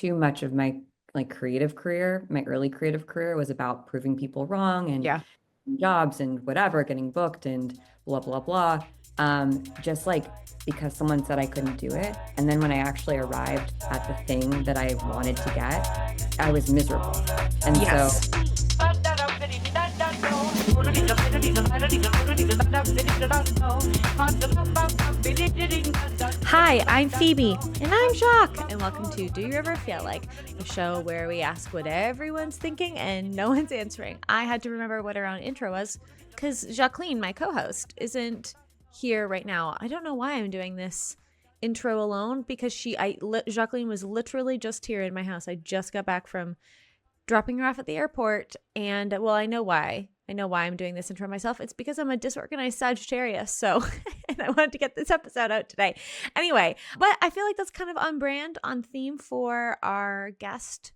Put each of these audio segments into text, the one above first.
too much of my like creative career, my early creative career was about proving people wrong and Yeah. jobs and whatever, getting booked and blah, blah, blah. Just like because someone said I couldn't do it. And then when I actually arrived at the thing that I wanted to get, I was miserable. And Yes. Hi, I'm Phoebe. And I'm Jacques. And welcome to Do You Ever Feel Like, a show where we ask what everyone's thinking and no one's answering. I had to remember what our own intro was because Jacqueline, my co-host, isn't here right now. I don't know why I'm doing this intro alone because Jacqueline was literally just here in my house. I just got back from dropping her off at the airport, and well, I know why I'm doing this intro myself. It's because I'm a disorganized Sagittarius, so and I wanted to get this episode out today. Anyway, but I feel like that's kind of on brand, on theme for our guest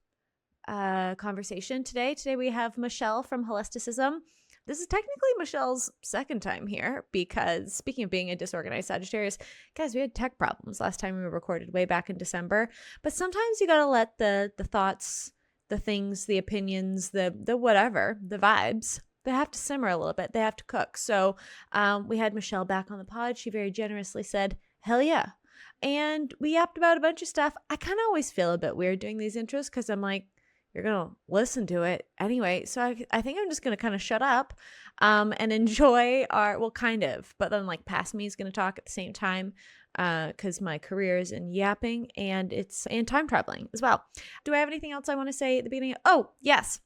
conversation today. Today we have Michelle from Holisticism. This is technically Michelle's second time here because, speaking of being a disorganized Sagittarius, guys, we had tech problems last time we recorded way back in December. But sometimes you gotta let the thoughts, the things, the opinions, the whatever, the vibes, they have to simmer a little bit. They have to cook. So we had Michelle back on the pod. She very generously said, hell yeah. And we yapped about a bunch of stuff. I kind of always feel a bit weird doing these intros because I'm like, you're going to listen to it anyway. So I think I'm just going to kind of shut up and enjoy kind of. But then like past me is going to talk at the same time because my career is in yapping and it's in time traveling as well. Do I have anything else I want to say at the beginning? Oh, yes.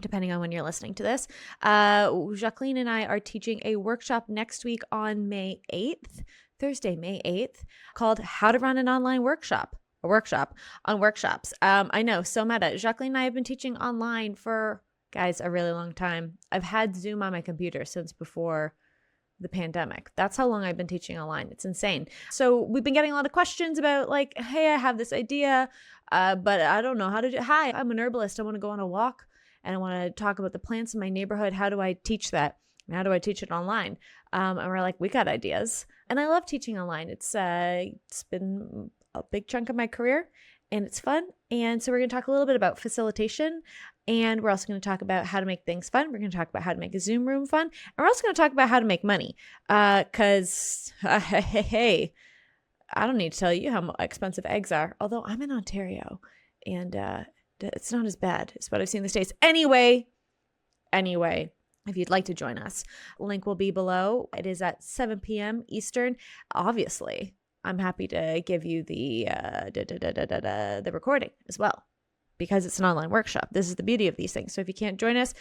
Depending on when you're listening to this, Jacqueline and I are teaching a workshop next week on May 8th, Thursday, May 8th, called How to Run an Online Workshop. A workshop on workshops. I know, so meta. Jacqueline and I have been teaching online for, guys, a really long time. I've had Zoom on my computer since before the pandemic. That's how long I've been teaching online. It's insane. So we've been getting a lot of questions about like, hey, I have this idea, but I don't know how to do it. Hi, I'm an herbalist. I want to go on a walk and I want to talk about the plants in my neighborhood. How do I teach that? And how do I teach it online? And we're like, we got ideas. And I love teaching online. It's been a big chunk of my career and it's fun. And so we're going to talk a little bit about facilitation, and we're also going to talk about how to make things fun. We're going to talk about how to make a Zoom room fun. And we're also going to talk about how to make money. Cause hey, I don't need to tell you how expensive eggs are, although I'm in Ontario and it's not as bad as what I've seen in the States. Anyway, if you'd like to join us, link will be below. It is at 7 p.m. Eastern. Obviously, I'm happy to give you the recording as well because it's an online workshop. This is the beauty of these things. So if you can't join us,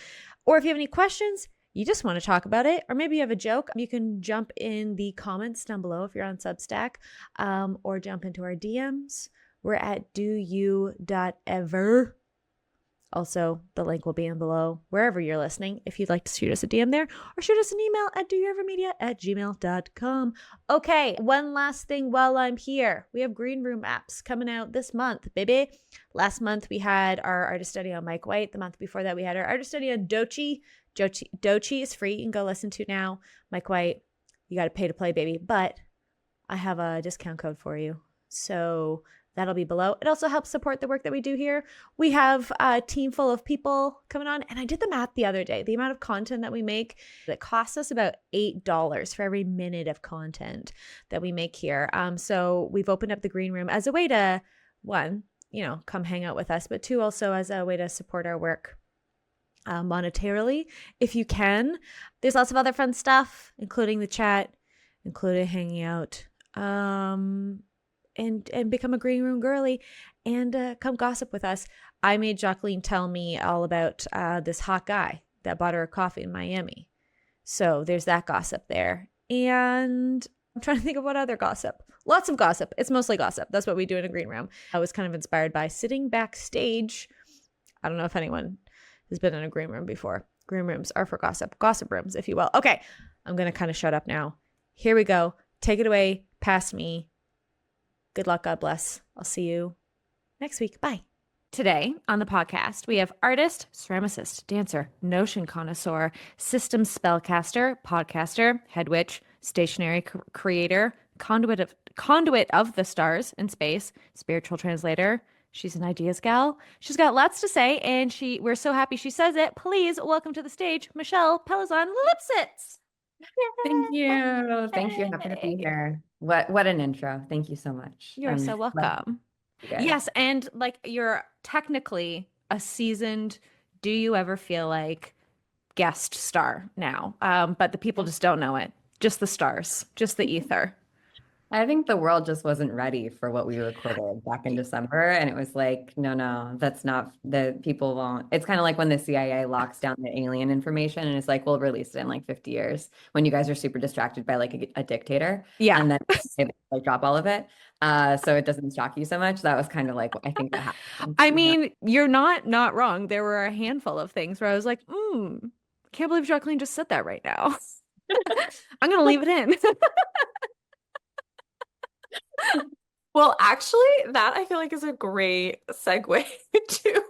or if you have any questions, you just want to talk about it, or maybe you have a joke, you can jump in the comments down below if you're on Substack, or jump into our DMs. We're at doyouever. Also, the link will be in below wherever you're listening if you'd like to shoot us a DM there, or shoot us an email at doyouevermedia@gmail.com. Okay, one last thing while I'm here. We have green room apps coming out this month, baby. Last month, we had our artist study on Mike White. The month before that, we had our artist study on Dochi. Dochi is free. You can go listen to now. Mike White, you got to pay to play, baby. But I have a discount code for you. So that'll be below. It also helps support the work that we do here. We have a team full of people coming on. And I did the math the other day. The amount of content that we make, that costs us about $8 for every minute of content that we make here. So we've opened up the green room as a way to, one, come hang out with us, but two, also as a way to support our work monetarily, if you can. There's lots of other fun stuff, including the chat, including hanging out. And become a green room girly and come gossip with us. I made Jacqueline tell me all about this hot guy that bought her a coffee in Miami. So there's that gossip there. And I'm trying to think of what other gossip. Lots of gossip. It's mostly gossip. That's what we do in a green room. I was kind of inspired by sitting backstage. I don't know if anyone has been in a green room before. Green rooms are for gossip. Gossip rooms, if you will. Okay, I'm going to kind of shut up now. Here we go. Take it away. Past me. Good luck. God bless. I'll see you next week. Bye. Today on the podcast, we have artist, ceramicist, dancer, notion connoisseur, systems spellcaster, podcaster, head witch, stationary creator, conduit of the stars and space, spiritual translator, She's an ideas gal. She's got lots to say, and we're so happy she says it. Please welcome to the stage, Michelle Pellizzon Lipsitz. Thank you. Thank you. Happy to be Yay. here. What an intro. Thank you so much. You're I'm so glad welcome. you guys. Yes, and like you're technically a seasoned, do you ever feel like guest star now? But the people just don't know it. Just the stars, just the ether. I think the world just wasn't ready for what we recorded back in December. And it was like, no, that's not the people won't. It's kind of like when the CIA locks down the alien information and it's like, we'll release it in like 50 years when you guys are super distracted by like a dictator. Yeah. And then they like drop all of it. So it doesn't shock you so much. That was kind of like, I think what happened. I Yeah. mean, you're not wrong. There were a handful of things where I was like, can't believe Jacqueline just said that right now. I'm gonna leave it in. Well, actually, that I feel like is a great segue to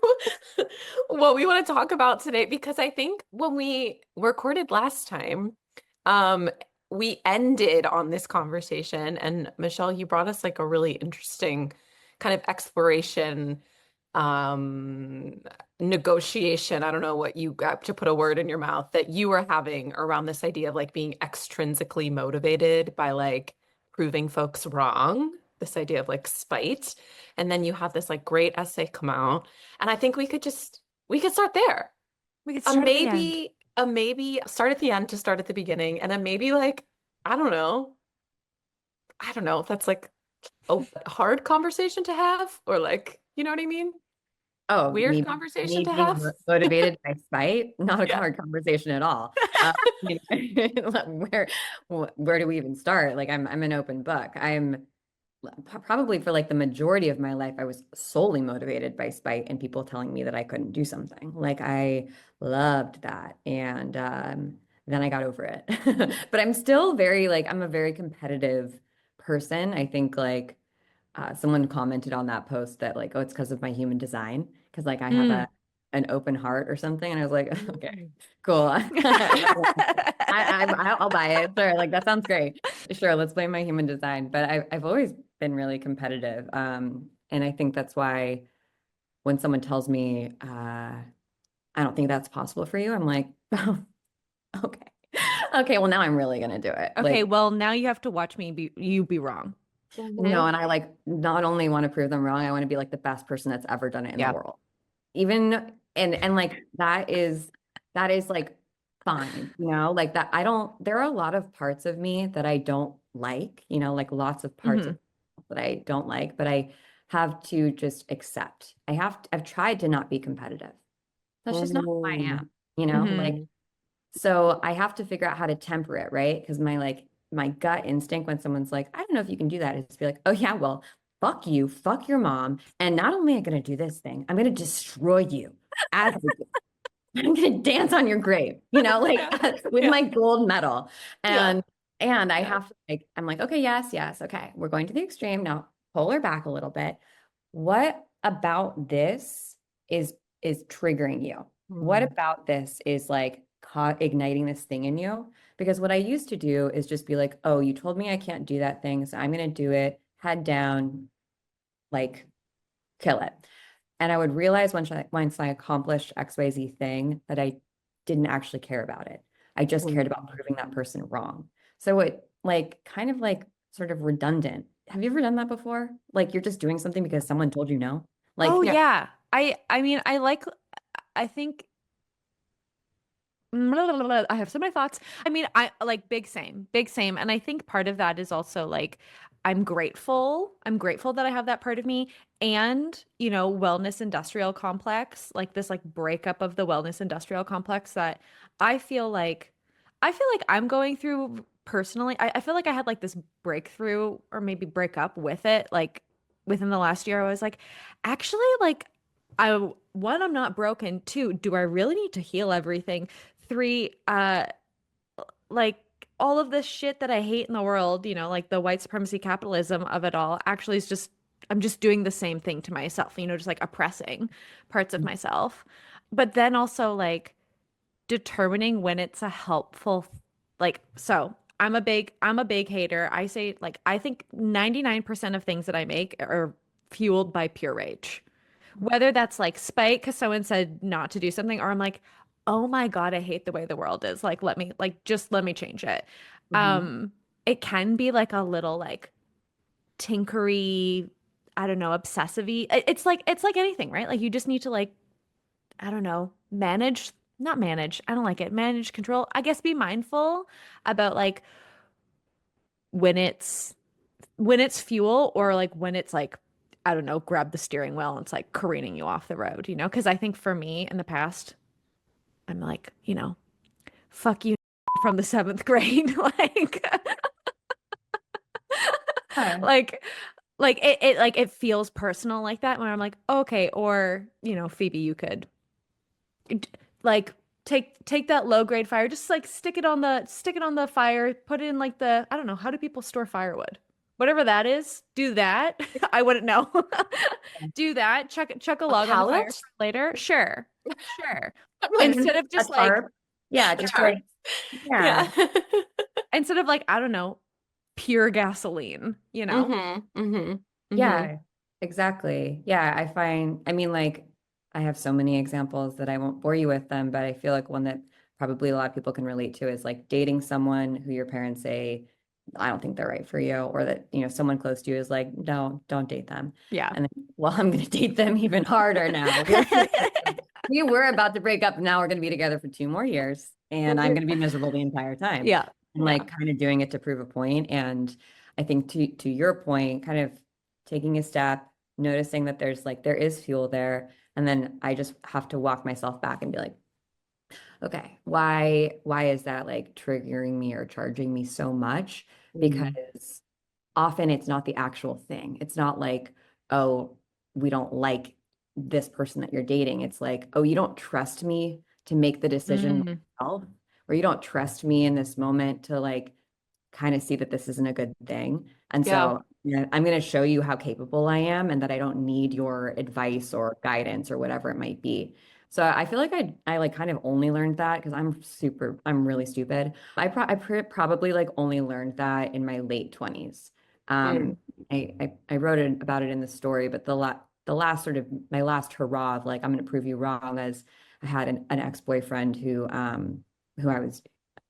what we want to talk about today, because I think when we recorded last time, um, we ended on this conversation, and Michelle, you brought us like a really interesting kind of exploration, um, negotiation. I don't know what you got to put a word in your mouth that you were having around this idea of like being extrinsically motivated by like proving folks wrong, this idea of like spite. And then you have this like great essay come out. And I think we could start there. We could start at the end. Maybe start at the end to start at the beginning. And then maybe like, I don't know. I don't know if that's like a hard conversation to have or like, you know what I mean? Oh, Weird me conversation to being have. motivated by spite, not a Yeah. hard conversation at all. You know, where do we even start? Like I'm an open book. I'm probably for like the majority of my life, I was solely motivated by spite and people telling me that I couldn't do something. Like I loved that. And then I got over it. But I'm still very like, I'm a very competitive person. I think like someone commented on that post that like, oh, it's because of my human design. Because like I have an open heart or something. And I was like, okay, cool. I'll buy it. Sure. Like that sounds great. Sure. Let's blame my human design. But I've always been really competitive. And I think that's why when someone tells me, I don't think that's possible for you, I'm like, oh, okay. Okay. Well, now I'm really going to do it. Okay, Like, well, now you have to watch me be wrong. no, and I like not only want to prove them wrong, I want to be like the best person that's ever done it in Yeah. the world. Even and like that is like fine, you know, like that there are a lot of parts of me that I don't like, you know, like lots of parts of that I don't like, but I have to just accept. I've tried to not be competitive. That's just not who I am, you know, like so I have to figure out how to temper it, right? Because my gut instinct when someone's like, I don't know if you can do that, is to be like, oh yeah, well, fuck you, fuck your mom. And not only am I gonna do this thing, I'm gonna destroy you as I'm gonna dance on your grave, you know, like with my gold medal. And I have to like, I'm like, okay, yes, okay, we're going to the extreme. Now pull her back a little bit. What about this is triggering you? What about this is like igniting this thing in you? Because what I used to do is just be like, oh, you told me I can't do that thing, so I'm going to do it, head down, like kill it. And I would realize once I accomplished XYZ thing that I didn't actually care about it. I just cared about proving that person wrong. So it like kind of like sort of redundant. Have you ever done that before? Like you're just doing something because someone told you no? Like, Oh yeah. I mean, I think I have so many thoughts. I mean, I like big same. And I think part of that is also like I'm grateful. I'm grateful that I have that part of me and, you know, wellness industrial complex, like this like breakup of the wellness industrial complex that I feel like I'm going through personally. I feel like I had like this breakthrough or maybe breakup with it like within the last year. I was like, actually like I'm not broken. Two, do I really need to heal everything? Three, like all of this shit that I hate in the world, you know, like the white supremacy capitalism of it all, actually is just I'm just doing the same thing to myself, you know, just like oppressing parts of myself. But then also like determining when it's a helpful like so I'm a big hater. I think 99% of things that I make are fueled by pure rage. Whether that's like spite because someone said not to do something, or I'm like, oh my God, I hate the way the world is. Like, just let me change it. Mhm. It can be like a little like tinkery, I don't know, obsessive-y. It's like anything, right? Like you just need to like, I don't know, not manage. I don't like it. Manage, control. I guess be mindful about like when it's fuel or like when it's like, I don't know, grab the steering wheel and it's like careening you off the road, you know? Because I think for me in the past, I'm like, fuck you from the seventh grade. Like, Hi. like, it feels personal like that when I'm like, okay, or, Phoebe, you could like take that low grade fire, just like stick it on the fire, put it in like I don't know, how do people store firewood? Whatever that is, do that. I wouldn't know. Do that. Chuck a A log on the fire pallet? for later. Sure. Sure. I'm like, And then Instead of a just like tarp. Yeah, a just tarp. like, yeah. Yeah. instead of like, I don't know, pure gasoline, you know? Mm-hmm. Mm-hmm. Mm-hmm. Yeah, exactly. Yeah, I mean, like, I have so many examples that I won't bore you with them, but I feel like one that probably a lot of people can relate to is like dating someone who your parents say, I don't think they're right for you, or that, someone close to you is like, no, don't date them. Yeah. And then, well, I'm going to date them even harder now. We were about to break up. Now we're going to be together for 2 more years, and I'm going to be miserable the entire time. Yeah. And Yeah. like kind of doing it to prove a point. And I think to your point, kind of taking a step, noticing that there is fuel there, and then I just have to walk myself back and be like, okay, why is that like triggering me or charging me so much? Mm-hmm. Because often it's not the actual thing. It's not like, oh, we don't like this person that you're dating. It's like, oh, you don't trust me to make the decision Mm, myself, or you don't trust me in this moment to like kind of see that this isn't a good thing. And Yeah. so, I'm going to show you how capable I am and that I don't need your advice or guidance or whatever it might be. So I feel like I like kind of only learned that because I'm really stupid. Probably like only learned that in my late 20s. Mm. Um, I wrote about it in the story, but the last sort of my last hurrah of like I'm going to prove you wrong, as I had an ex-boyfriend who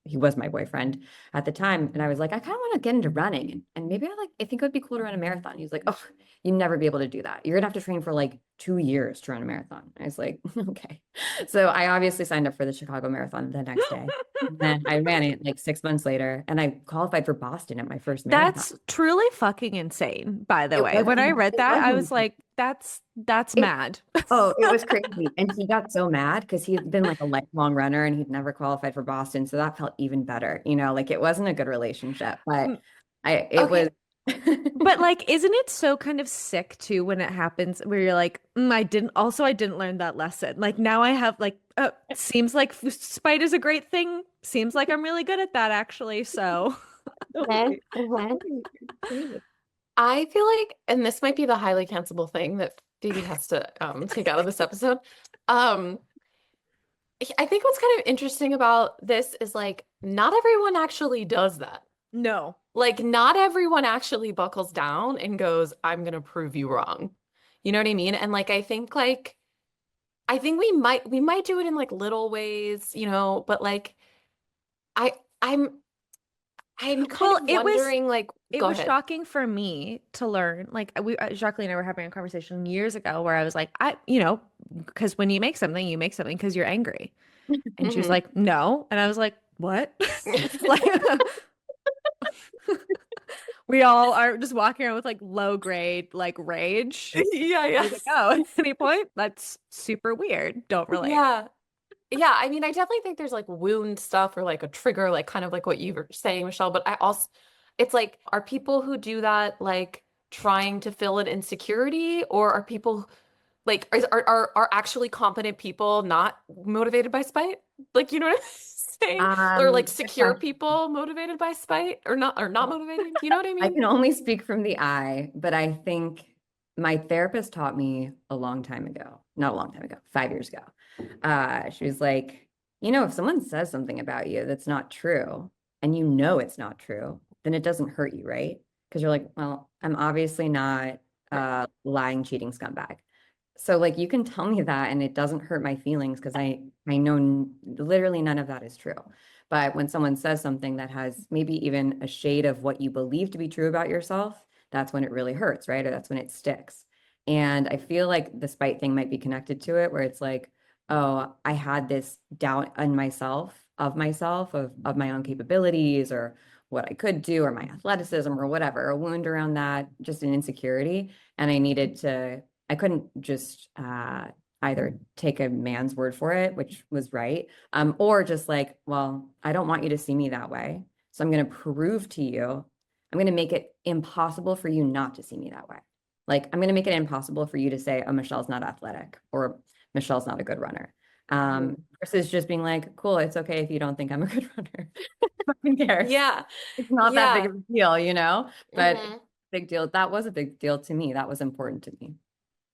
he was my boyfriend at the time, and I was like, I kind of want to get into running, and maybe I think it would be cool to run a marathon. He was like, oh, you'd never be able to do that. You're gonna have to train for like 2 years to run a marathon. I was like, okay. So I obviously signed up for the Chicago Marathon the next day. And then I ran it like 6 months later, and I qualified for Boston at my first marathon. that's truly fucking insane, by the It way. was When I read it that, I was wasn't like, that's it, mad. oh, it was crazy. And he got so mad because he'd been like a lifelong runner and he'd never qualified for Boston. So that felt even better. Like it wasn't a good relationship, but Mm, it Okay. was. But like, isn't it so kind of sick too when it happens where you're like, I didn't learn that lesson. Like now I have like, seems like spite is a great thing. Seems like I'm really good at that actually. So Mhm, mhm. I feel like, and this might be the highly cancelable thing that Phoebe has to take out of this episode. Um, I think what's kind of interesting about this is like not everyone actually does that. no. Like not everyone actually buckles down and goes, I'm gonna prove you wrong. You know what I mean? And I think we might do it in like little ways, but like I I'm I'm kind Well, of wondering like it go was ahead. shocking for me to learn. Like Jacqueline and I were having a conversation years ago where I was like, because when you make something because you're angry. And she was Mhm. like, no. And I was like, what? Like we all are just walking around with like low grade like rage. Yeah, I yeah. was like, oh, at any point, that's super weird. Don't relate. Yeah. Yeah, I mean, I definitely think there's like wound stuff or like a trigger, like kind of like what you were saying, Michelle. But I also, it's like, are people who do that like trying to fill an insecurity, or are people like are actually competent people not motivated by spite? Like, you know what I'm saying? Or like Good secure question. people motivated by spite or not motivated? You know what I I mean? can only speak from the I, but I think my therapist taught me a long time ago, not a long time ago, 5 years ago. She was like, if someone says something about you that's not true and it's not true, then it doesn't hurt you, right? Because you're like, well, I'm obviously not Right. lying, cheating scumbag. So like you can tell me that and it doesn't hurt my feelings because I know literally none of that is true. But when someone says something that has maybe even a shade of what you believe to be true about yourself, that's when it really hurts, right? Or that's when it sticks. And I feel like the spite thing might be connected to it, where it's like, oh, I had this doubt in myself, of my own capabilities or what I could do, or my athleticism or whatever, a wound around that, just an insecurity. And I couldn't just either take a man's word for it, which was right, or just like, well, I don't want you to see me that way. So I'm going to prove to you, I'm going to make it impossible for you not to see me that way. Like, I'm going to make it impossible for you to say, oh, Michelle's not athletic or Michelle's not a good runner. Versus just being like, cool, it's okay if you don't think I'm a good runner. Who cares? Yeah. It's not that big Yeah. of a deal, you know? But Mhm. big deal. That was a big deal to me. That was important to me.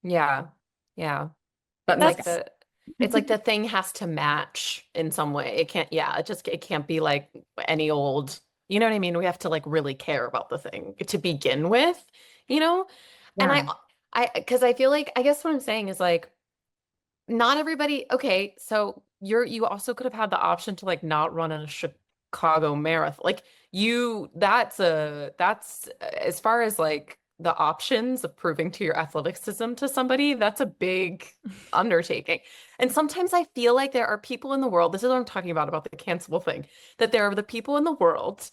Yeah. Yeah. But It's like Miss, That's the thing has to match in some way. It can't, yeah, it can't be like any old, you know what I mean? We have to like really care about the thing to begin with, you know? And yeah. because I feel like, I guess what I'm saying is like, not everybody, okay, so you also could have had the option to like not run in a Chicago marathon. Like that's as far as like the options of proving to your athleticism to somebody, that's a big undertaking. And sometimes I feel like there are people in the world, this is what I'm talking about the cancelable thing, that there are the people in the world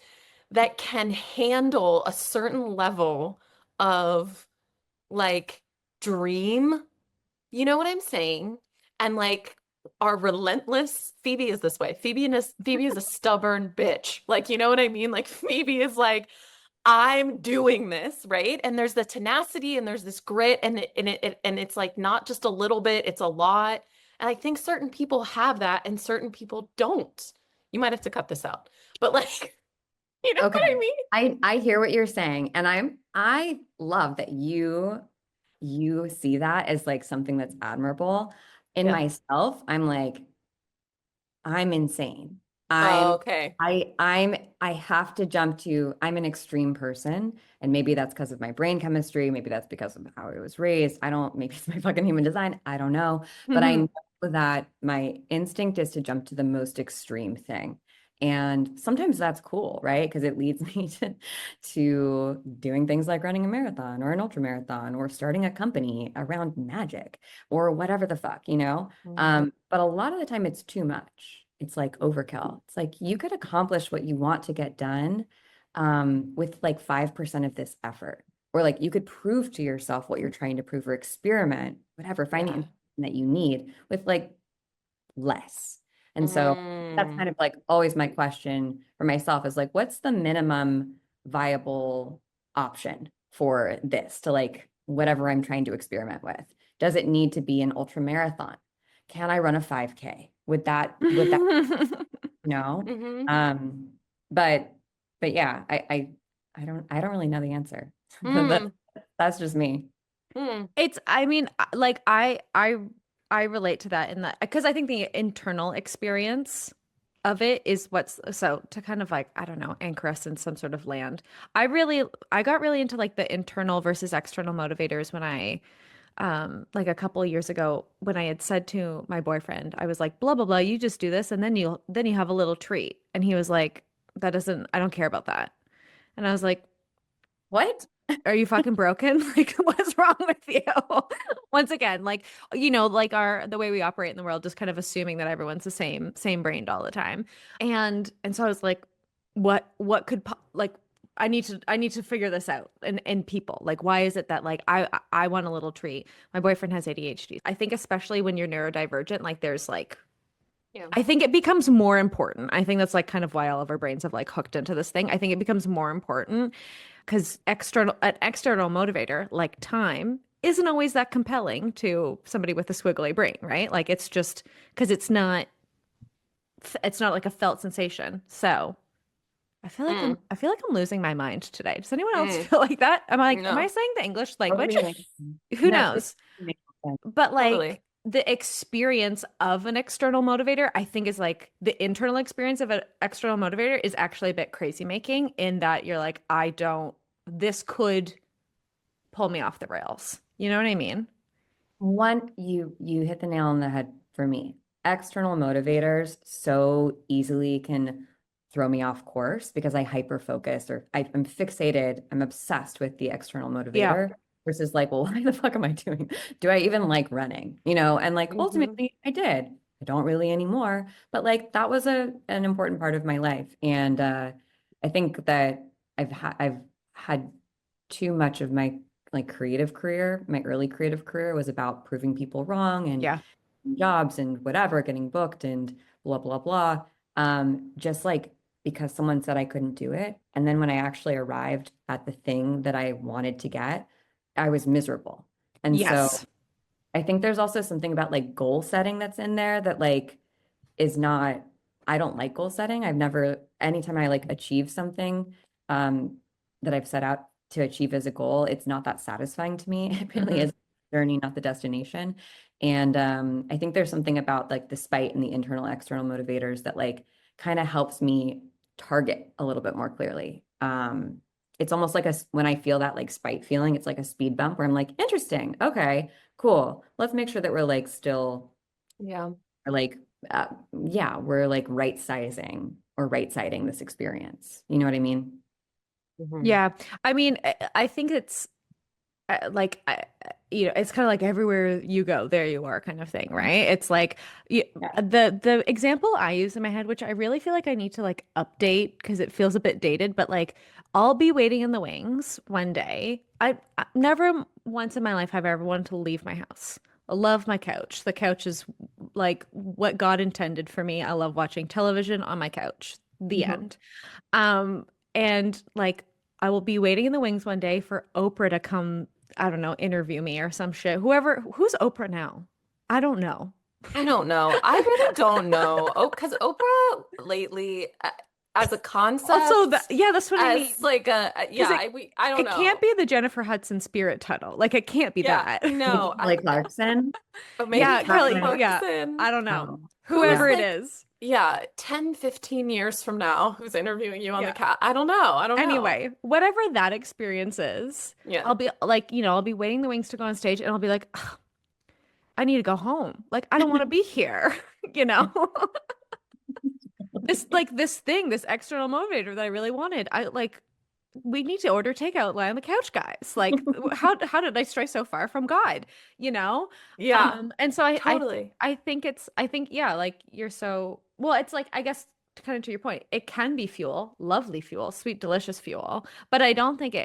that can handle a certain level of like dream, you know what I'm saying? And like are relentless. Phoebe is this way. Phoebe is a stubborn bitch. Like, you know what I mean? Like Phoebe is like, I'm doing this, right? And there's the tenacity and there's this grit and it's like not just a little bit, it's a lot. And I think certain people have that and certain people don't. You might have to cut this out. But like, you know what I Okay. mean? I hear what you're saying, and I love that you see that as like something that's admirable. In Yeah. myself, I'm like, I'm insane. Oh, I'm okay. I have to jump to, I'm an extreme person. And maybe that's because of my brain chemistry. Maybe that's because of how I was raised. I don't, maybe it's my fucking human design. I don't know. But I know that my instinct is to jump to the most extreme thing. And sometimes that's cool, right? Because it leads me to doing things like running a marathon or an ultra marathon or starting a company around magic or whatever the fuck, you know? Mhm. But a lot of the time it's too much. It's like overkill. It's like you could accomplish what you want to get done with like 5% of this effort. Or like you could prove to yourself what you're trying to prove or experiment, whatever, find the Yeah. information that you need with like less. And so that's Mm. kind of like always my question for myself is like, what's the minimum viable option for this to like whatever I'm trying to experiment with? Does it need to be an ultra marathon? Can I run a 5K? Would that no? Hmm. Um, but yeah, I don't really know the answer. Mm. That's just me. Mm. It's, I mean, like I relate to that in that because I think the internal experience of it is what's so to kind of like, I don't know, anchor us in some sort of land. I got really into like the internal versus external motivators when I like a couple of years ago when I had said to my boyfriend, I was like, blah blah blah, you just do this and then you have a little treat. And he was like, that doesn't, I don't care about that. And I was like, What? are you fucking broken? Like, what's wrong with you? Once again, like, like the way we operate in the world, just kind of assuming that everyone's the same brained all the time. And so I was like, what could like I need to figure this out in people. Like, why is it that like I want a little treat? My boyfriend has ADHD. I think especially when you're neurodivergent, like there's like Yeah. I think it becomes more important. I think that's like kind of why all of our brains have like hooked into this thing. I think it becomes more important because an external motivator like time isn't always that compelling to somebody with a squiggly brain, right? Like it's just because it's not like a felt sensation. So Mm. I feel like I'm losing my mind today. Does anyone else Mm. feel like that? Am I No, saying the English language? Totally makes Who no, totally knows? makes sense. But like totally. the experience of an external motivator, I think is like the internal experience of an external motivator is actually a bit crazy making in that you're like, this could pull me off the rails. You know what I mean? One, you hit the nail on the head for me. External motivators so easily can throw me off course because I hyper focus or I'm fixated, I'm obsessed with the external Yeah. motivator versus like, well, why the fuck am I doing? Do I even like running? You know, and like Hmm. ultimately I did. I don't really anymore, but like that was an important part of my life. And I think that I've had too much of my like creative career, my early creative career was about proving people wrong and Yeah. jobs and whatever, getting booked and blah, blah, blah. Just like because someone said I couldn't do it. And then when I actually arrived at the thing that I wanted to get, I was miserable. And so Yes. I think there's also something about like goal setting that's in there that like is not, I don't like goal setting. I've never, anytime I like achieve something that I've set out to achieve as a goal, it's not that satisfying to me. It really Hmm. is the journey, not the destination. And I think there's something about like the spite and the internal external motivators that like kind of helps me target a little bit more clearly. It's almost like when I feel that like spite feeling, it's like a speed bump where I'm like, interesting. Okay, cool. Let's make sure that we're like still Yeah. or like uh, yeah, we're like right sizing or right siding this experience. You know what I mean? Hmm. Yeah. I mean, I think it's like it's kind of like everywhere you go, there you are kind of thing, right? It's like you, Yeah. the example I use in my head, which I really feel like I need to like update because it feels a bit dated, but like I'll be waiting in the wings one day. I never once in my life have I ever wanted to leave my house. I love my couch. The couch is like what God intended for me. I love watching television on my couch. The Mhm. end. Um, and like I will be waiting in the wings one day for Oprah to come, I don't know, interview me or some shit. Who's Oprah now? I don't know. I don't know. I really don't know. Oh, because Oprah lately, as a Also, concept, yeah, that's what I as mean. like Because yeah, I don't it can't know. be the Jennifer Hudson Spirit Tunnel. Like it can't be Yeah, that. no, Maybe Kelly Clarkson. but maybe Yeah, Kelly Kelly. Catherine. Yeah, Clarkson, I don't know. Oh, who is Whoever yeah. it like, is. yeah, 10, 15 years from now, who's interviewing you on the Yeah. cat? I don't know. I don't know. Anyway, whatever that experience is, Yeah. I'll be like, I'll be waiting the wings to go on stage and I'll be like, "Ugh, I need to go home. Like, I don't want to be here, you know? This external motivator that I really wanted. We need to order takeout, lie on the couch, guys. Like, how did I stray so far from God? You know? Yeah, And so totally. I think yeah, like you're so well, it's like I guess kind of to your point, it can be fuel, lovely fuel, sweet, delicious fuel, but I don't think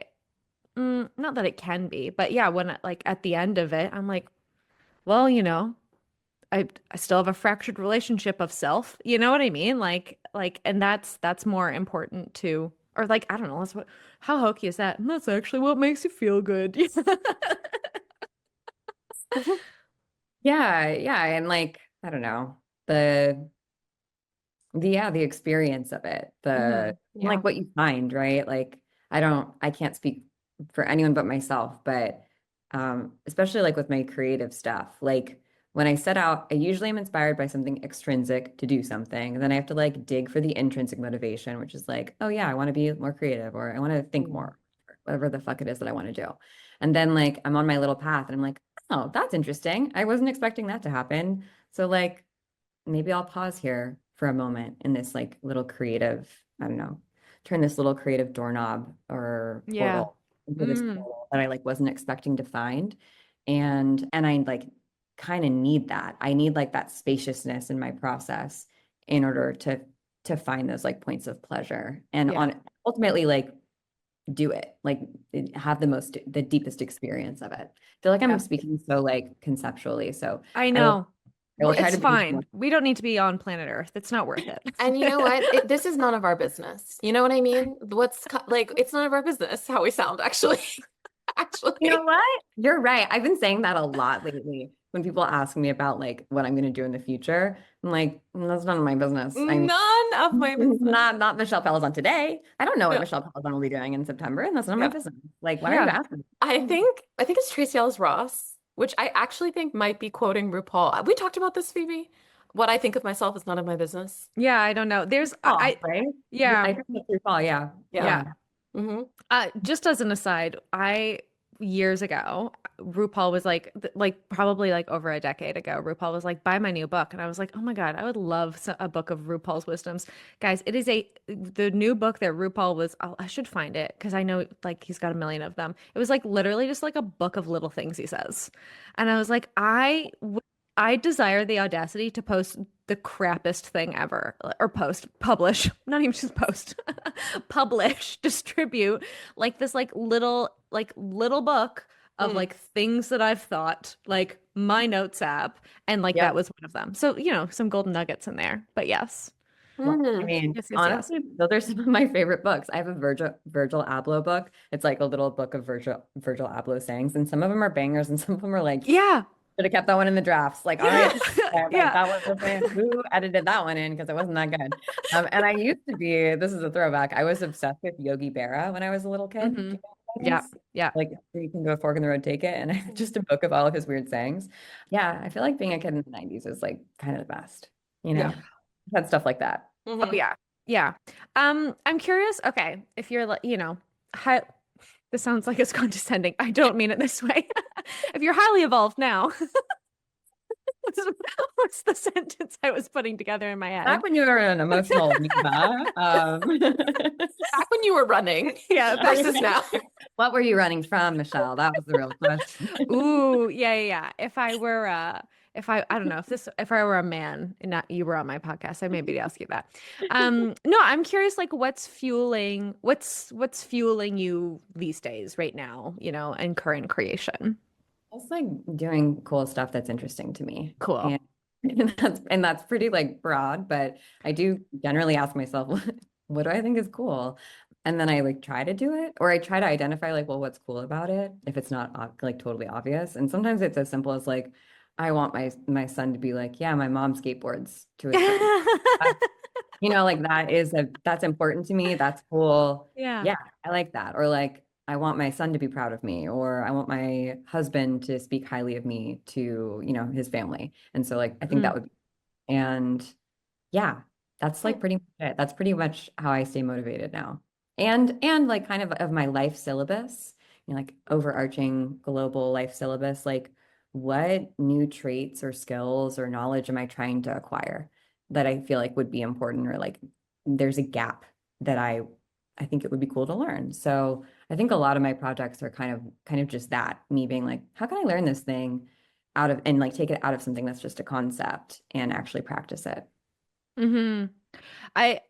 not that it can be, but yeah, when like at the end of it, I'm like, well, I still have a fractured relationship of self. You know what I mean? And that's more important to, or like, I don't know, how hokey is that? And that's actually what makes you feel good. Yeah, yeah. And like, I don't know, the the experience of it, Hmm. like Yeah. what you find, right? Like I can't speak for anyone but myself, but especially like with my creative stuff, like when I set out, I usually am inspired by something extrinsic to do something. And then I have to like dig for the intrinsic motivation, which is like, oh yeah, I want to be more creative or I want to think Mm. more, or whatever the fuck it is that I want to do. And then like I'm on my little path and I'm like, oh, that's interesting. I wasn't expecting that to happen. So like maybe I'll pause here for a moment in this like little creative, I don't know, turn this little creative doorknob or Yeah. portal into this Mm. portal that I like wasn't expecting to find. And I like kind of need that. I need like that spaciousness in my process in order to find those like points of pleasure and Yeah. on ultimately like do it, like have the deepest experience of it. I feel like I'm Yeah. speaking so like conceptually. So I I will know. I will try It's to be fine. We don't need to be on planet Earth. It's not worth And you know it. what? This is none of our business. You know what I mean? Like, it's none of our business how we sound, actually. You know Actually, what? You're right. I've been saying that a lot lately when people ask me about like what I'm going to do in the future. I'm like, That's none of my business." I mean, none of my business. not Michelle Pellizzon today. I don't know what No, Michelle Pellizzon will be doing in September, and that's none of my yeah. business. Like, why are you Yeah. asking? I think it's Tracy Ellis Ross, which I actually think might be quoting RuPaul. We talked about this, Phoebe. What I think of myself is none of my business. Yeah, I don't know. Oh, right? Yeah. I think that's your call. Yeah, Yeah. Yeah. yeah. Hmm. Just as an aside, I years ago, RuPaul was like probably like over a decade ago, RuPaul was like, buy my new book. And I was like, oh my God, I would love a book of RuPaul's wisdoms. Guys, it is the new book that RuPaul was, I should find it because I know like he's got a million of them. It was like literally just like a book of little things he says. And I was like, I desire the audacity to post the crappiest thing ever, or publish, not even just post, publish, distribute like this little book of like things that I've thought, like my notes app, and like that Yep. was one of them. So, some golden nuggets in there. But yes. Well, I Mhm. mean, Yes, yes, yes. honestly, those are some of my favorite books. I have a Virgil Abloh book. It's like a little book of Virgil Abloh sayings, and some of them are bangers, and some of them are like, Yeah. should have kept that one in the drafts. Like, all Yeah. right, like Yeah. that was who edited that one in because it wasn't that good. And I used to be, this is a throwback. I was obsessed with Yogi Berra when I was a little kid. Do Hmm. you know what that Yeah. is? Yeah. Like, you can go fork in the road, take it, and I have just a book of all of his weird sayings. Yeah, I feel like being a kid in the 90s is like kind of the best, you Yeah. know, had stuff like that. Oh Mhm. yeah. Yeah. I'm curious, okay, if you're like, this sounds like it's condescending. I don't mean it this way. If you're highly evolved now, what's, what's the sentence I was putting together in my head? Back when you were an emotional amoeba, Back when you were running Yeah, versus now. what were you running from, Michelle? That was the real question. Ooh, yeah, yeah, yeah. I don't know if I were a man and not you were on my podcast, I maybe ask you that. No, I'm curious, like what's fueling you these days, right now, in current creation. It's like doing cool stuff that's interesting to me. Cool. And that's pretty like broad, but I do generally ask myself, what do I think is cool? And then I like try to do it, or I try to identify like, well, what's cool about it if it's not like totally obvious. And sometimes it's as simple as like, I want my son to be like, yeah, my mom skateboards to a certain, like that's important to me. That's cool. Yeah. Yeah, I like that. Or like, I want my son to be proud of me, or I want my husband to speak highly of me to, his family. And so like, I think that Mm. would be, and yeah, that's like pretty much it. That's pretty much how I stay motivated now. And like kind of my life syllabus, like overarching global life syllabus, like what new traits or skills or knowledge am I trying to acquire that I feel like would be important, or like there's a gap that I think it would be cool to learn. So I think a lot of my projects are kind of just that, me being like, how can I learn this thing out of, and like take it out of something that's just a concept and actually practice it. Hmm. I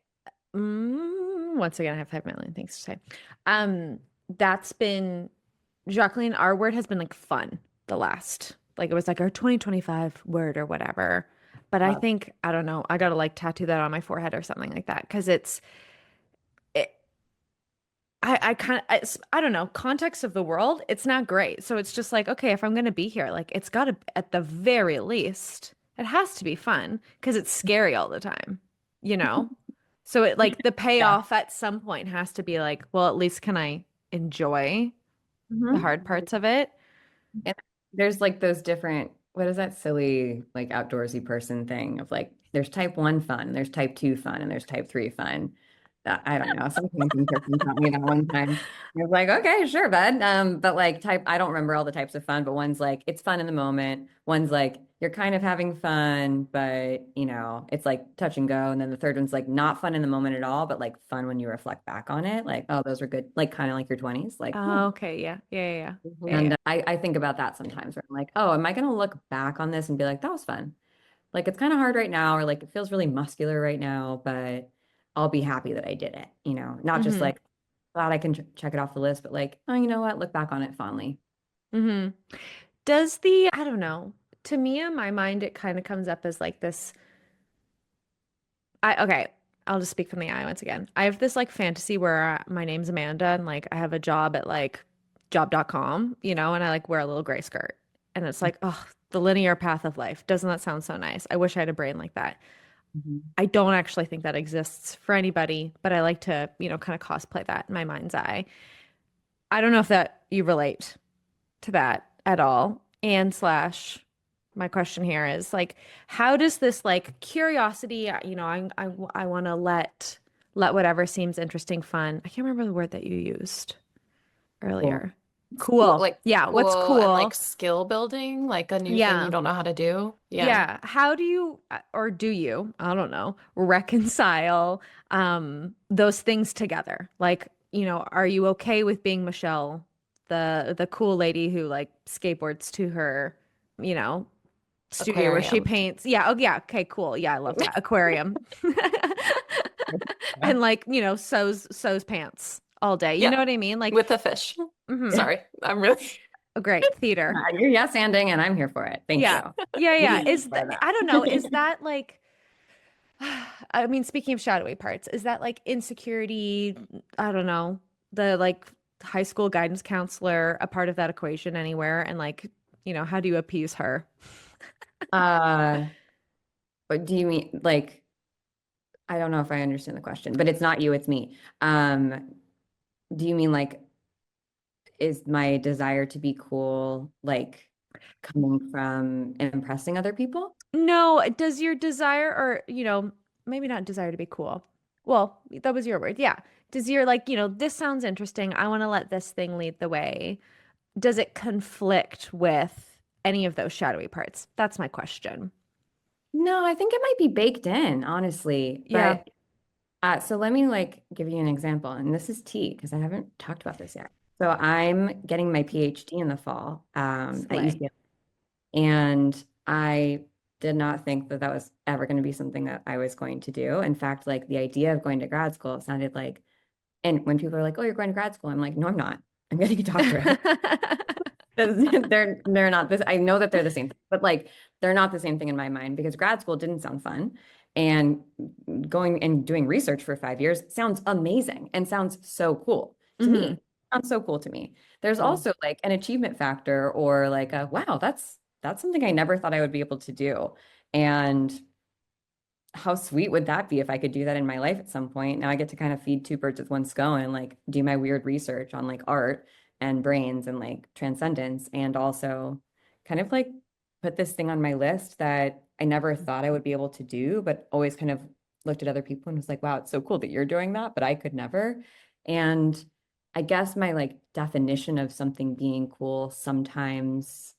once again I have 5 million things to say. Um, that's been Jacqueline, our word has been like fun the last, like it was like our 2025 word or whatever. But I think, I don't know, I gotta like tattoo that on my forehead or something like that. Cause it, I kind of, I don't know, context of the world, it's not great. So it's just like, okay, if I'm gonna be here, like it's gotta, at the very least, it has to be fun because it's scary all the time, you know? So it like the Yeah. payoff at some point has to be like, well, at least can I enjoy the Mhm. hard parts of it? And there's like those different, what is that silly, like outdoorsy person thing of like, there's type 1 fun, there's type 2 fun, and there's type 3 fun. I don't know. Some camping person taught me that one time. I was like, okay, sure, bud. But like I don't remember all the types of fun, but one's like it's fun in the moment. One's like you're kind of having fun, but it's like touch and go. And then the third one's like not fun in the moment at all, but like fun when you reflect back on it. Like, oh, those were good, like kind of like your 20s. Like, Oh, okay. Yeah. Yeah. Yeah. Yeah. and Yeah. I think about that sometimes where I'm like, oh, am I gonna look back on this and be like, that was fun? Like it's kind of hard right now, or like it feels really muscular right now, but I'll be happy that I did it, not just Mm-hmm. like glad I can check it off the list, but like, oh, you know what? Look back on it fondly. Mm-hmm. I don't know, to me in my mind, it kind of comes up as like this. Okay, I'll just speak from the eye once again. I have this like fantasy where my name's Amanda and like I have a job at like job.com, and I like wear a little gray skirt. And it's like, oh, the linear path of life. Doesn't that sound so nice? I wish I had a brain like that. Mhm. I don't actually think that exists for anybody, but I like to, kind of cosplay that in my mind's eye. I don't know if that you relate to that at all. And slash, my question here is like, how does this like curiosity, I want to let whatever seems interesting, fun. I can't remember the word that you used Cool. earlier. Cool. Yeah. What's cool and like cool? skill building, like a new thing you Yeah. don't know how to do. Yeah. Yeah. How do you, or do you, I don't know, reconcile those things together? Like, are you okay with being Michelle, the cool lady who like skateboards to her, you know, studio where she Aquarium. paints? Yeah. Oh, yeah. Okay, cool. Yeah, I love that. Aquarium. And like, sews pants all day. You Yeah. know what I mean? Like, With a fish. mhm. Sorry. I'm really Oh, great. Theater. You're yes anding, and I'm here for it. Thank Yeah. you. Yeah, yeah. Is For that, I don't know, is that. that like I mean, speaking of shadowy parts, is that like insecurity, I don't know, the like high school guidance counselor a part of that equation anywhere? And like, how do you appease her? Uh, what do you mean? Like, I don't know if I understand the question, but it's not you, it's me. Do you mean like, is my desire to be cool, like coming from impressing other people? No, does your desire or, maybe not desire to be cool. Well, that was your word. Yeah. Does your like, this sounds interesting. I want to let this thing lead the way. Does it conflict with any of those shadowy parts? That's my question. No, I think it might be baked in, honestly. Yeah. But so let me like give you an example, and this is tea because I haven't talked about this yet. So I'm getting my PhD in the fall at Slay. UCLA, and I did not think that that was ever going to be something that I was going to do. In fact, like the idea of going to grad school sounded like, and when people are like, "Oh, you're going to grad school," I'm like, "No, I'm not. I'm getting a doctorate." They're not this. I know that they're the same, but like they're not the same thing in my mind because grad school didn't sound fun. And going and doing research for 5 years sounds amazing and sounds so cool to Hmm. me. Sounds so cool to me. There's cool. also like an achievement factor or like a wow, that's something I never thought I would be able to do. And how sweet would that be if I could do that in my life at some point? Now I get to kind of feed two birds with one stone and like do my weird research on like art and brains and like transcendence and also kind of like put this thing on my list that I never thought I would be able to do, but always kind of looked at other people and was like, wow, it's so cool that you're doing that, but I could never. And I guess my like definition of something being cool sometimes,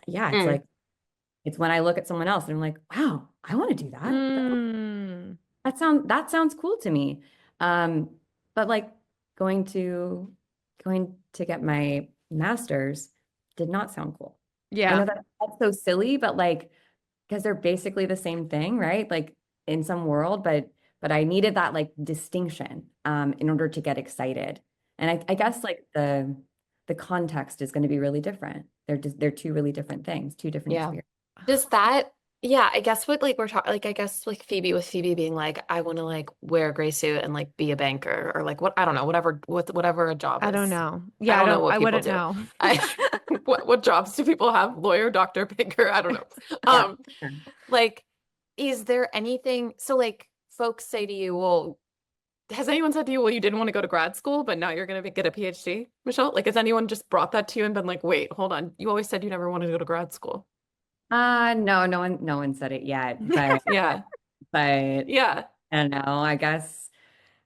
yeah, it's Mm. like it's when I look at someone else and I'm like, wow, I want to do that. Mm. That sounds cool to me. Um, but like going to going to get my master's did not sound cool. I know Yeah. that that's so silly, but like because they're basically the same thing, right? Like in some world, but I needed that like distinction in order to get excited. And I guess like the context is going to be really different. They're two really different things, two different Yeah. experiences. Does that, yeah, I guess what like we're talking like I guess like Phoebe with Phoebe being like, I want to like wear a gray suit and like be a banker or like what I don't know, whatever a job I don't is. know. I Yeah, don't know what I people wouldn't do. know. I what jobs do people have? Lawyer, doctor, banker? I don't know. Yeah. Um, like, is there anything so like folks say to you, well, has anyone said to you, well, you didn't want to go to grad school, but now you're gonna get a PhD, Michelle? Like, has anyone just brought that to you and been like, wait, hold on, you always said you never wanted to go to grad school. No, no one said it yet, but Yeah. I don't know. I guess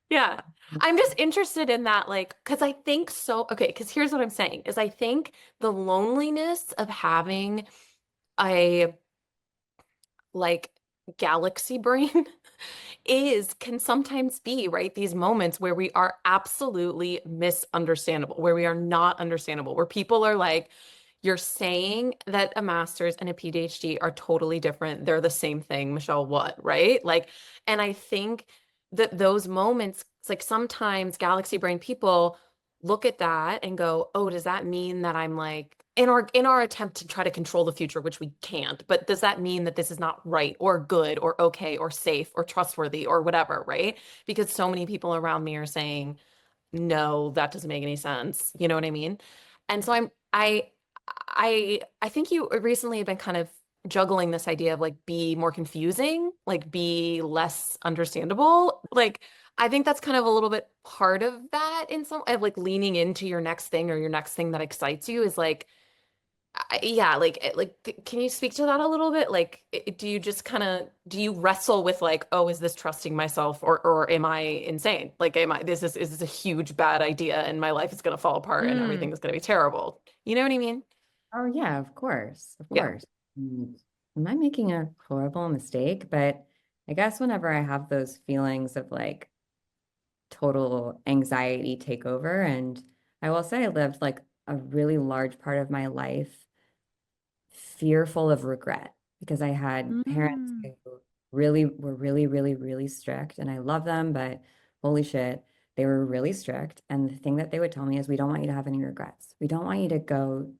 Yeah. I'm just interested in that, like, because I think so. Okay, because here's what I'm saying is I think the loneliness of having a like galaxy brain is can sometimes be, right? These moments where we are absolutely misunderstandable, where we are not understandable, where people are like, you're saying that a master's and a PhD are totally different. They're the same thing, Michelle, what, right? Like, and I think that those moments, it's like sometimes galaxy brain people look at that and go, oh, does that mean that I'm like in our attempt to try to control the future, which we can't, but does that mean that this is not right or good or okay or safe or trustworthy or whatever, right? Because so many people around me are saying, no, that doesn't make any sense. You know what I mean? And so I think you recently have been kind of juggling this idea of like be more confusing, like be less understandable. Like I think that's kind of a little bit part of that in some of like leaning into your next thing or your next thing that excites you is like Yeah, can you speak to that a little bit? Like, do you just kind of do you wrestle with like, oh, is this trusting myself or am I insane? Like, am I is this a huge bad idea and my life is gonna fall apart and everything Mm. is gonna be terrible? You know what I mean? Oh yeah, of course, of Yeah. course. Am I making a horrible mistake? But I guess whenever I have those feelings of like total anxiety take over, and I will say I lived like a really large part of my life fearful of regret because I had parents Mm. who really were really, really, really strict, and I love them, but holy shit, they were really strict. And the thing that they would tell me is, we don't want you to have any regrets. We don't want you to go,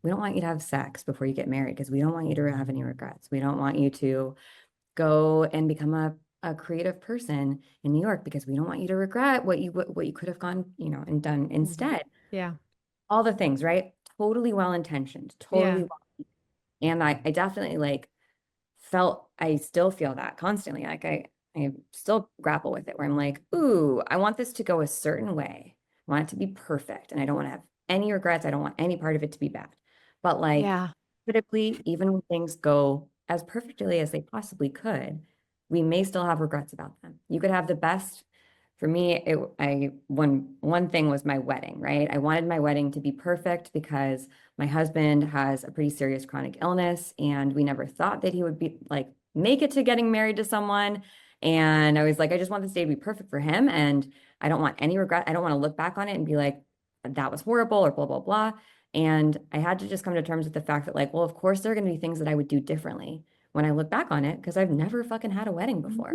we don't want you to have sex before you get married because we don't want you to have any regrets. We don't want you to go and become a creative person in New York because we don't want you to regret what you could have gone, and done Mhm. instead. Yeah. All the things, right? Totally well intentioned, Yeah. totally and I definitely like I still feel that constantly. Like I still grapple with it where I'm like, ooh, I want this to go a certain way. I want it to be perfect. And I don't want to have any regrets. I don't want any part of it to be bad. But like Yeah. critically, even when things go as perfectly as they possibly could, we may still have regrets about them. You could have the best. For me, one thing was my wedding, right? I wanted my wedding to be perfect because my husband has a pretty serious chronic illness, and we never thought that he would be like make it to getting married to someone. And I was like, I just want this day to be perfect for him, and I don't want any regret. I don't want to look back on it and be like, that was horrible or blah blah blah. And I had to just come to terms with the fact that, like, well, of course there are going to be things that I would do differently when I look back on it because I've never fucking had a wedding before,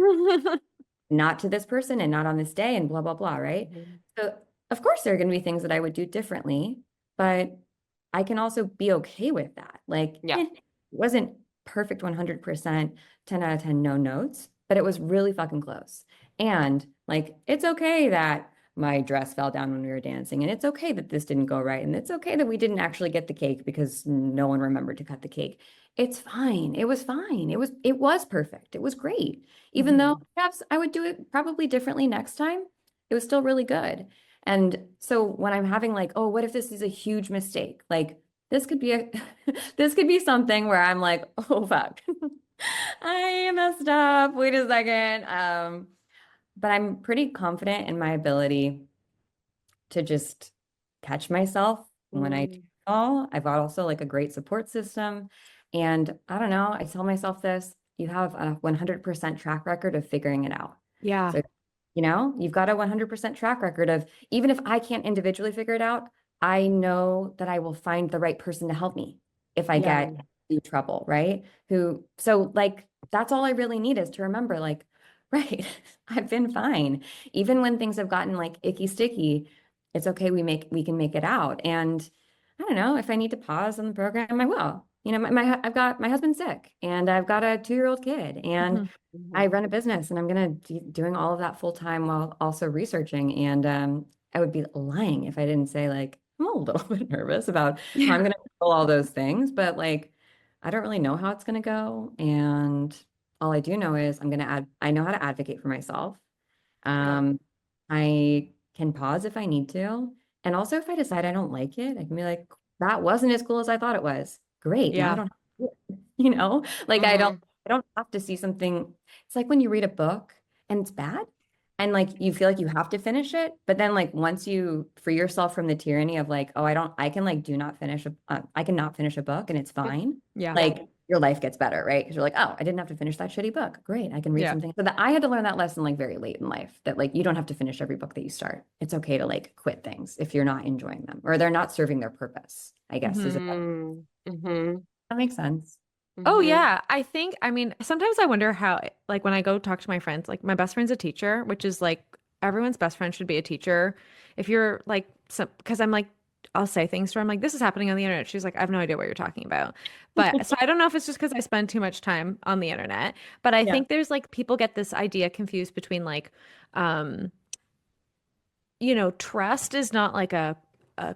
not to this person and not on this day and blah blah blah, right? Mhm. So of course there are going to be things that I would do differently, but I can also be okay with that. Like, Yeah. it wasn't perfect 100%, 10 out of 10 no notes, but it was really fucking close. And like, it's okay that my dress fell down when we were dancing, and it's okay that this didn't go right, and it's okay that we didn't actually get the cake because no one remembered to cut the cake. It's fine. It was fine. It was perfect. It was great. Even though Mhm. perhaps I would do it probably differently next time, it was still really good. And so when I'm having like, oh, what if this is a huge mistake? Like this could be a this could be something where I'm like, oh fuck. I messed up. Wait a second. But I'm pretty confident in my ability to just catch myself when I do Mm. fall. I've got also like a great support system. And I don't know, I tell myself this, you have a 100% track record of figuring it out. Yeah. So, you've got a 100% track record of, even if I can't individually figure it out, I know that I will find the right person to help me if I Yeah. get in trouble, right? So like, that's all I really need is to remember, like, right, I've been fine. Even when things have gotten like icky sticky, it's okay. We can make it out. And I don't know if I need to pause on the program, I will. I've got my husband's sick, and I've got a 2-year-old kid, and Mhm. I Mhm. run a business, and I'm gonna be doing all of that full time while also researching. And I would be lying if I didn't say like I'm a little bit nervous about how I'm Yeah. gonna handle all those things, but like I don't really know how it's gonna go. And all I do know is I know how to advocate for myself. Yeah. Um, I can pause if I need to. And also if I decide I don't like it, I can be like, that wasn't as cool as I thought it was. Great. Now I Yeah. don't have to do it. Like Mhm. I don't have to see something. It's like when you read a book and it's bad and like you feel like you have to finish it, but then like once you free yourself from the tyranny of like, oh, I can like do not finish I can not finish a book and it's Yeah. fine. Yeah. Yeah. Like your life gets better, right? Because you're like, oh, I didn't have to finish that shitty book. Great, I can read Yeah. something. So that I had to learn that lesson like very late in life, that like you don't have to finish every book that you start. It's okay to like quit things if you're not enjoying them or they're not serving their purpose, I guess. Does Mhm. Mm. Mhm. that make sense? Oh Mhm. yeah, I mean, sometimes I wonder how, like when I go talk to my friends, like my best friend's a teacher, which is like everyone's best friend should be a teacher. If you're like some, because I'm like, I'll say things to her, I'm like, this is happening on the internet. She's like, I have no idea what you're talking about. But so I don't know if it's just because I spend too much time on the internet, but I Yeah. think there's like people get this idea confused between like, um, trust is not like a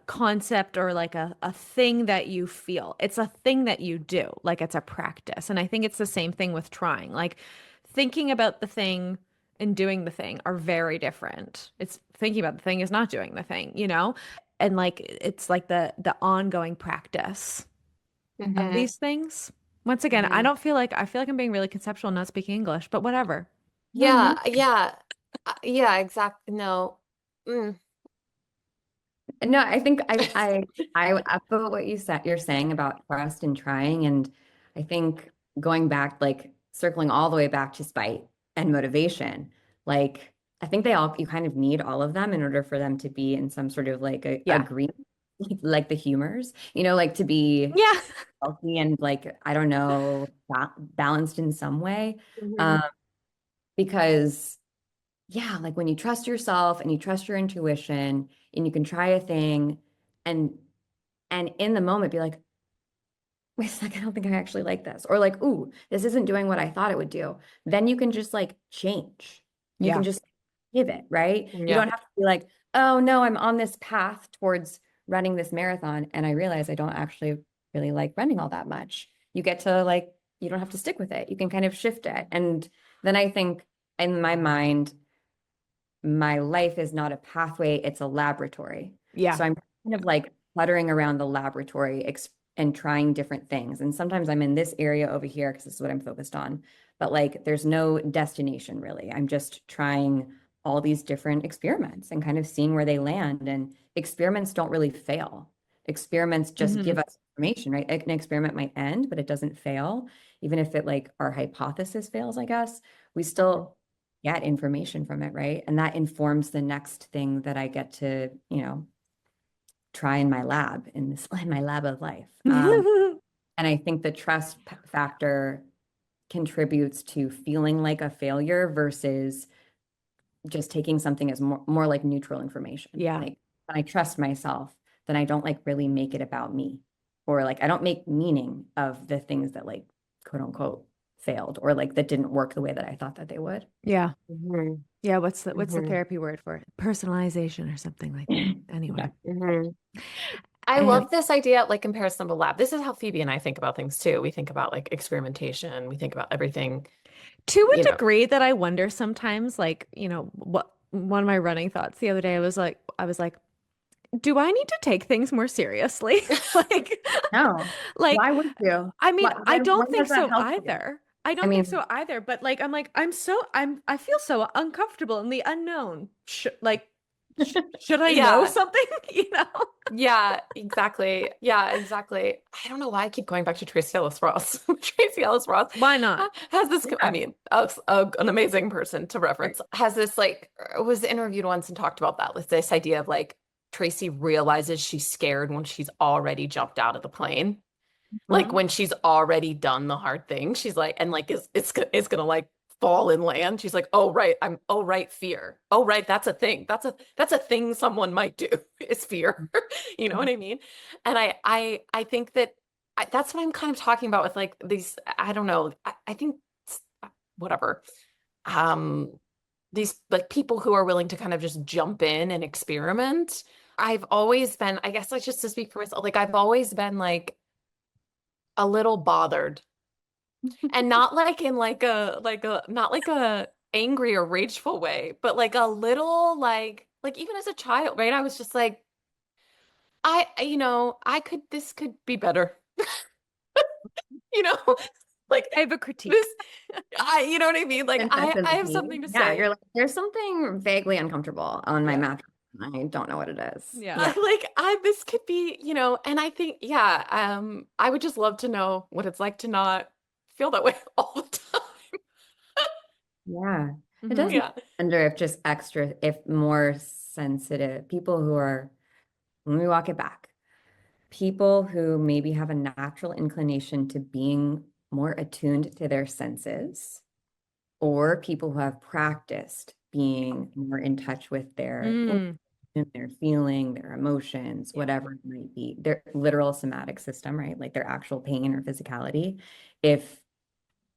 concept or like a thing that you feel. It's a thing that you do, like it's a practice. And I think it's the same thing with trying. Like thinking about the thing and doing the thing are very different. It's thinking about the thing is not doing the thing, you know? And like it's like the ongoing practice. of Mhm. these things. Once again, Mhm. I feel like I'm being really conceptual, not speaking English, but whatever. Yeah, yeah. Yeah, exactly. No. Mm. No, I think I feel what you're saying about trust and trying, and I think going back, like circling all the way back to spite and motivation, like I think you kind of need all of them in order for them to be in some sort of like a Yeah. agreement, like the humors, like to be Yeah. healthy and like I don't know, balanced in some way, Mhm. um, because yeah, like when you trust yourself and you trust your intuition and you can try a thing and in the moment be like, wait a second, I don't think I actually like this. Or like, ooh, this isn't doing what I thought it would do. Then you can just like change. You can Yeah. just pivot, right? You Yeah. don't have to be like, oh no, I'm on this path towards running this marathon and I realize I don't actually really like running all that much. You get to like, you don't have to stick with it. You can kind of shift it. And then I think in my mind, my life is not a pathway, it's a laboratory. Yeah. So I'm kind of like fluttering around the laboratory and trying different things. And sometimes I'm in this area over here because this is what I'm focused on. But like there's no destination really. I'm just trying all these different experiments and kind of seeing where they land. And experiments don't really fail. Experiments just Hmm. give us information, right? An experiment might end, but it doesn't fail. Even if it like our hypothesis fails, I guess, we Mhm. still get information from it, right? And that informs the next thing that I get to, try in my lab, in my lab of life. And I think the trust factor contributes to feeling like a failure versus just taking something as more like neutral information. Yeah. Like when I trust myself, then I don't like really make it about me. Or like I don't make meaning of the things that like quote unquote failed or like that didn't work the way that I thought that they would. Yeah. Mhm. Yeah. What's the Mhm. therapy word for it? Personalization or something like that. Anyway. Yeah. Mhm. I And love this idea, like comparison to lab. This is how Phoebe and I think about things too. We think about like experimentation. We think about everything, To you a know. degree that I wonder sometimes, like, what one of my running thoughts the other day I was like, do I need to take things more seriously? Like, no, like, why would you? I mean, I When don't think does that so help you? either. I I don't think mean, so either. But like, I feel so uncomfortable in the unknown. Should I know Yeah. something? You know? Yeah, exactly. Yeah, exactly. I don't know why I keep going back to Tracy Ellis Ross. Tracy Ellis Ross Why not? has this, I yeah, mean, an amazing person to reference, has this like, was interviewed once and talked about that, with this idea of like Tracy realizes she's scared when she's already jumped out of the plane. Like mhm. when she's already done the hard thing, she's like, and like it's gonna like fall and land. She's like, oh right, oh right, fear. Oh right, that's a thing. That's a thing someone might do is fear. You know what I mean? And I think that that's what I'm kind of talking about with like these, I don't know. I think whatever. Um, these like people who are willing to kind of just jump in and experiment. I've always been, I guess like just to speak for myself, like I've always been like a little bothered, and not like in like a not like a angry or rageful way, but like a little like even as a child, right? I was just like, I could, this could be better. you know like I have a critique. this, you know what I mean, like Sense of I have sympathy. something to Yeah, you're say. like, there's something vaguely uncomfortable on my Yeah. mattress. I don't know what it is. Yeah. Yeah. I this could be, and I think, yeah, I would just love to know what it's like to not feel that way all the time. Yeah. It Hmm. does make Yeah. me wonder if just extra, if more sensitive people who are, let me walk it back. People who maybe have a natural inclination to being more attuned to their senses, or people who have practiced being more in touch with their Mm. intuition, their feeling, their emotions, Yeah. whatever it might be, their literal somatic system, right? Like their actual pain or physicality. If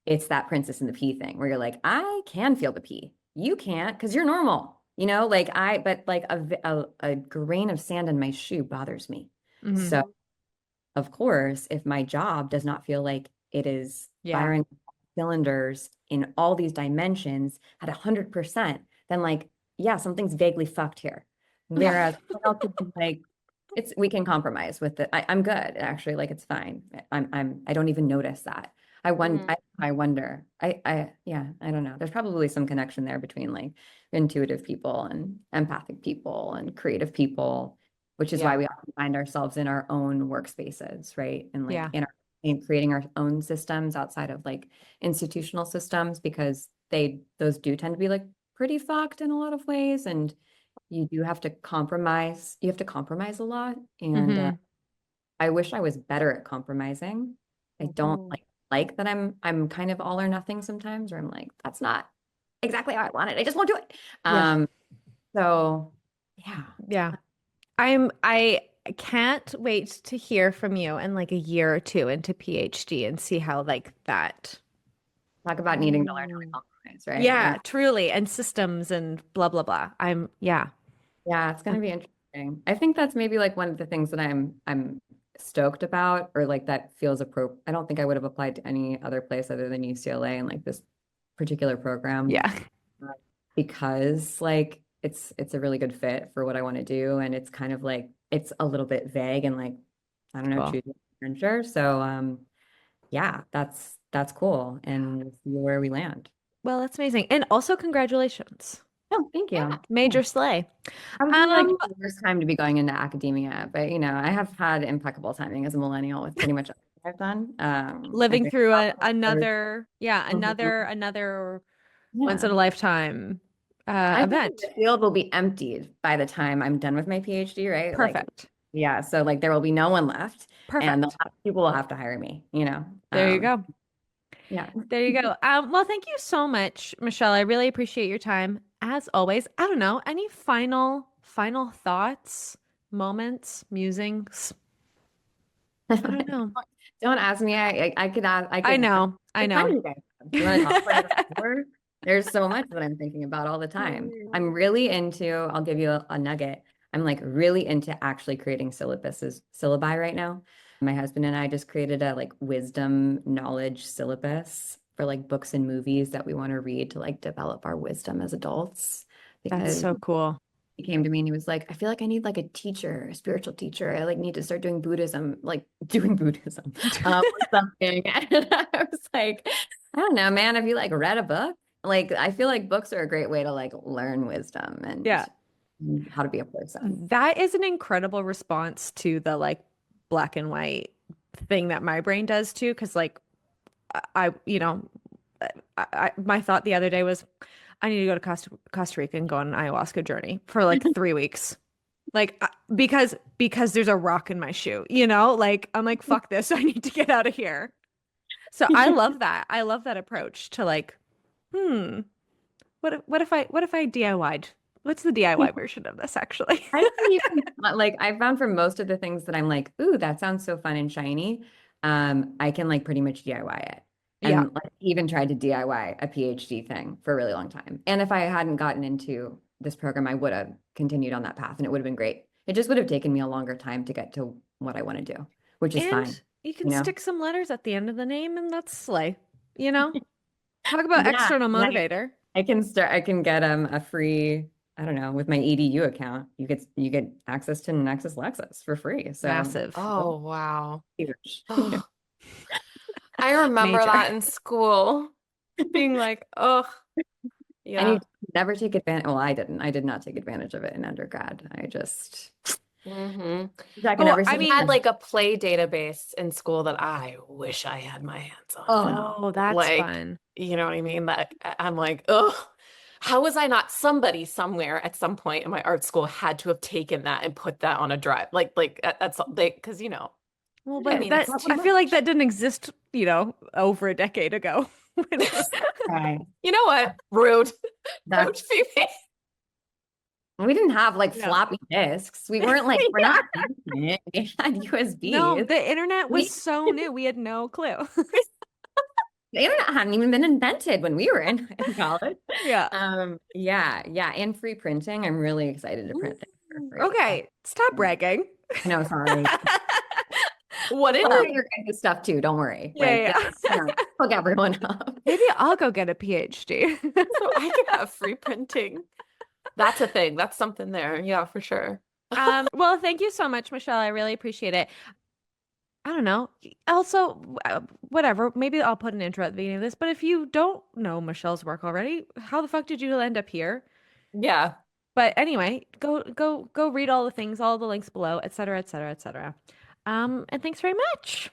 it's that princess and the pea thing where you're like, I can feel the pea. You can't because you're normal, like but like a grain of sand in my shoe bothers me. Hmm. So of course, if my job does not feel like it is Yeah. firing cylinders in all these dimensions at 100%, then like, yeah, something's vaguely fucked here. Yeah. Whereas someone else could be like, we can compromise with it. I'm good actually. Like it's fine. I don't even notice that. I wonder. Yeah, I don't know. There's probably some connection there between like intuitive people and empathic people and creative people, which is why we often find ourselves in our own workspaces, right? And like in creating our own systems outside of like institutional systems, because those do tend to be like pretty fucked in a lot of ways. And you do have to compromise. You have to compromise a lot. And I wish I was better at compromising. I don't like that I'm kind of all or nothing sometimes, where I'm like, that's not exactly how I want it. I just won't do it. So yeah. I can't wait to hear from you in like a year or two into PhD and see how like that. Talk about needing to learn how to compromise, right? Yeah, truly. And systems and blah, blah, blah. Yeah, it's going to be interesting. I think that's maybe like one of the things that I'm stoked about, or like that feels appropriate. I don't think I would have applied to any other place other than UCLA and like this particular program. Yeah. Because like it's a really good fit for what I want to do. And it's kind of like, it's a little bit vague and like, I don't know, choose your adventure. So yeah, that's cool. And we'll see where we land. Well, that's amazing. And also congratulations. Oh, thank you. Major slay. Probably like the worst time to be going into academia, but you know, I have had impeccable timing as a millennial with pretty much everything I've done. Living through another once in a lifetime event. The field will be emptied by the time I'm done with my PhD, right? Perfect. Like, so like there will be no one left. Perfect. And people will have to hire me, you know. There you go. Yeah. There you go. Well, thank you so much, Michelle. I really appreciate your time. As always, I don't know, any final thoughts, moments, musings? I don't know. Don't ask me. I could ask. I know. You want to talk about it more? There's so much that I'm thinking about all the time. I'm really into, I'll give you a nugget. I'm like really into actually creating syllabi right now. My husband and I just created a like wisdom knowledge syllabus for like books and movies that we want to read to like develop our wisdom as adults. That's so cool. He came to me and he was like, I feel like I need like a teacher, a spiritual teacher. I like need to start doing Buddhism, like doing Buddhism or something. And I was like, I don't know, man, have you like read a book? Like, I feel like books are a great way to like learn wisdom and how to be a person. That is an incredible response to the like black and white thing that my brain does too. Cause like I my thought the other day was I need to go to Costa Rica and go on an ayahuasca journey for like 3 weeks. Like, because there's a rock in my shoe, you know, like, I'm like, fuck this. I need to get out of here. So I love that. I love that approach to like, what if I DIY'd? What's the DIY version of this actually? I found for most of the things that I'm like, ooh, that sounds so fun and shiny. I can like pretty much DIY it. And like even tried to DIY a PhD thing for a really long time. And if I hadn't gotten into this program, I would have continued on that path and it would have been great. It just would have taken me a longer time to get to what I want to do, which is fine. You can stick some letters at the end of the name and that's slay, you know? Talk about external motivator. I can get a free, I don't know, with my EDU account, you get access to Nexus Lexus for free. So massive. Oh, wow. Huge. I remember that in school being like, oh, yeah. And you never take advantage. Well, I didn't. I did not take advantage of it in undergrad. I just. I had like a play database in school that I wish I had my hands on. Oh, that's like, fun. You know what I mean? That I'm like, oh, how was I not? Somebody somewhere at some point in my art school had to have taken that and put that on a drive, like that's because you know. Well, but I feel like that didn't exist, you know, over a decade ago. Right. You know what? Rude. Rude, Phoebe. We didn't have like floppy disks. We weren't like, we're not using it. We had USBs. No, the internet was so new. We had no clue. The internet hadn't even been invented when we were in college. Yeah. Yeah. And free printing. I'm really excited to print things for free. Okay. Stop bragging. No, sorry. What is your guys' stuff too? Don't worry. Hook everyone up. Maybe I'll go get a PhD. So I can have free printing. That's a thing. That's something there. Yeah, for sure. Well, thank you so much, Michelle. I really appreciate it. I don't know. Also, whatever. Maybe I'll put an intro at the beginning of this. But if you don't know Michelle's work already, how the fuck did you end up here? Yeah. But anyway, go read all the things, all the links below, et cetera, et cetera, et cetera. And thanks very much.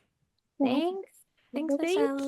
Thanks. Thanks, Thank Michelle. you.